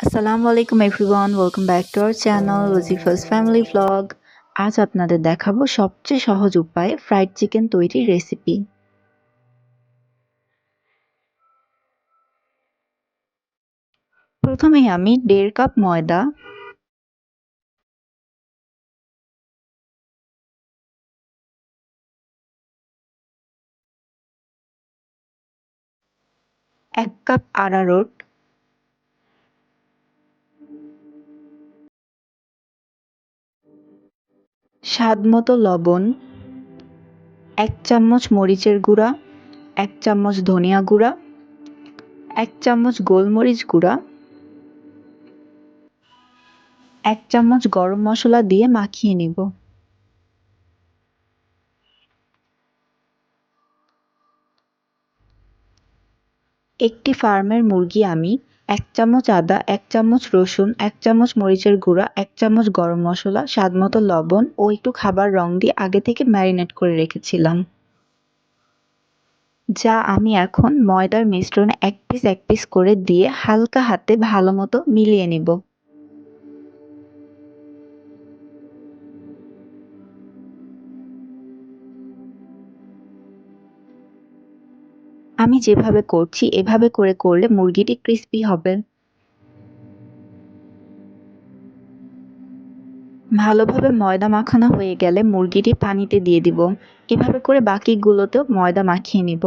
আসসালামু আলাইকুম everyone, welcome back to our channel ওজিফাস ফ্যামিলি ভ্লগ। আজ আপনাদের দেখাবো সবচেয়ে সহজ উপায়ে ফ্রাইড চিকেন তৈরির রেসিপি। প্রথমে আমি 1.5 কাপ ময়দা, 1 কাপ আরারোট, স্বাদমতো লবণ, 1 চামচ মরিচের গুঁড়া, 1 চামচ ধনিয়া গুঁড়া, 1 চামচ গোলমরিচ গুঁড়া, 1 চামচ গরম মশলা দিয়ে মাখিয়ে নিব। একটি ফার্মের মুরগি আমি 1 চামচ আদা, 1 চামচ রসুন, 1 চামচ মরিচের গুঁড়া, 1 চামচ গরম মশলা, স্বাদমতো লবণ ও একটু খাবার রং দিয়ে আগে থেকে ম্যারিনেট করে রেখেছিলাম, যা আমি এখন ময়দার মিশ্রণে এক পিস করে দিয়ে হালকা হাতে ভালোমতো মিলিয়ে নিব। আমি যেভাবে করছি এভাবে করে করলে মুরগিটি ক্রিস্পি হবে। ভালোভাবে ময়দা মাখানো হয়ে গেলে মুরগিটি পানিতে দিয়ে দিব। এভাবে করে বাকিগুলোতেও ময়দা মাখিয়ে নিব।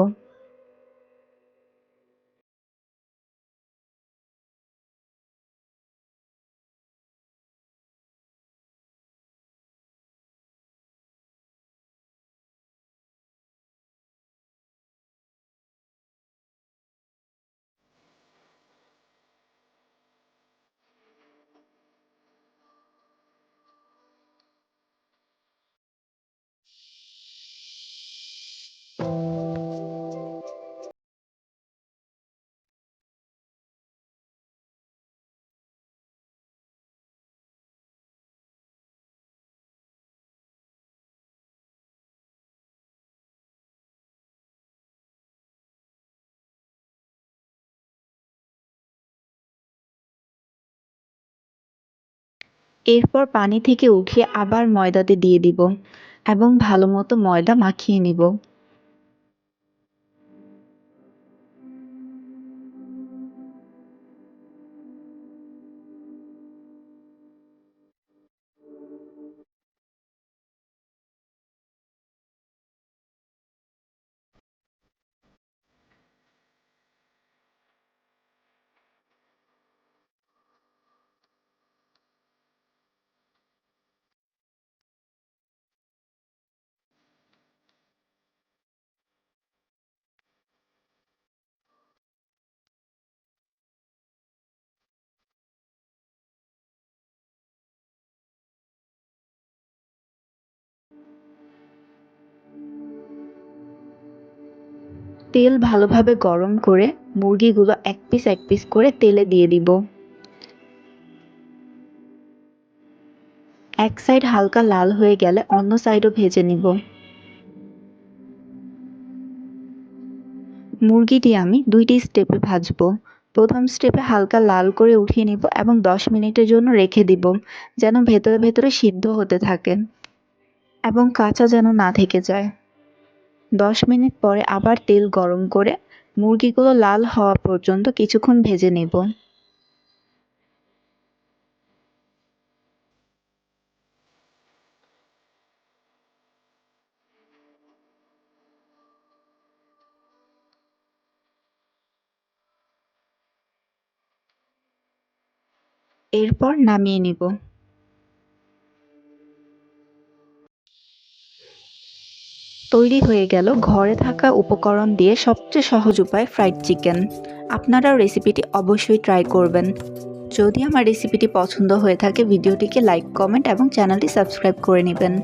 এরপর পানি থেকে উঠিয়ে আবার ময়দাতে দিয়ে দিব এবং ভালোমতো ময়দা মাখিয়ে নিব। তেল ভালোভাবে গরম করে মুরগিগুলো এক পিস করে তেলে দিয়ে দিব। এক সাইড হালকা লাল হয়ে গেলে অন্য সাইডও ভেজে নিব। মুরগিটি আমি 2টি স্টেপে ভাজবো। প্রথম স্টেপে হালকা লাল করে উঠিয়ে নিব এবং 10 মিনিটের জন্য রেখে দিব, যেন ভেতরে ভেতরে সিদ্ধ হতে থাকে এবং কাঁচা যেন না থেকে যায়। 10 মিনিট পরে আবার তেল গরম করে মুরগিগুলো লাল হওয়া পর্যন্ত কিছুক্ষণ ভেজে নেব। এরপর নামিয়ে নিব। তৈরি হয়ে গেল ঘরে থাকা উপকরণ দিয়ে সবচেয়ে সহজ উপায় ফ্রাইড চিকেন। আপনারাও রেসিপিটি অবশ্যই ট্রাই করবেন। যদি আমার রেসিপিটি পছন্দ হয়ে থাকে ভিডিওটিকে লাইক, কমেন্ট এবং চ্যানেলটি সাবস্ক্রাইব করে নেবেন।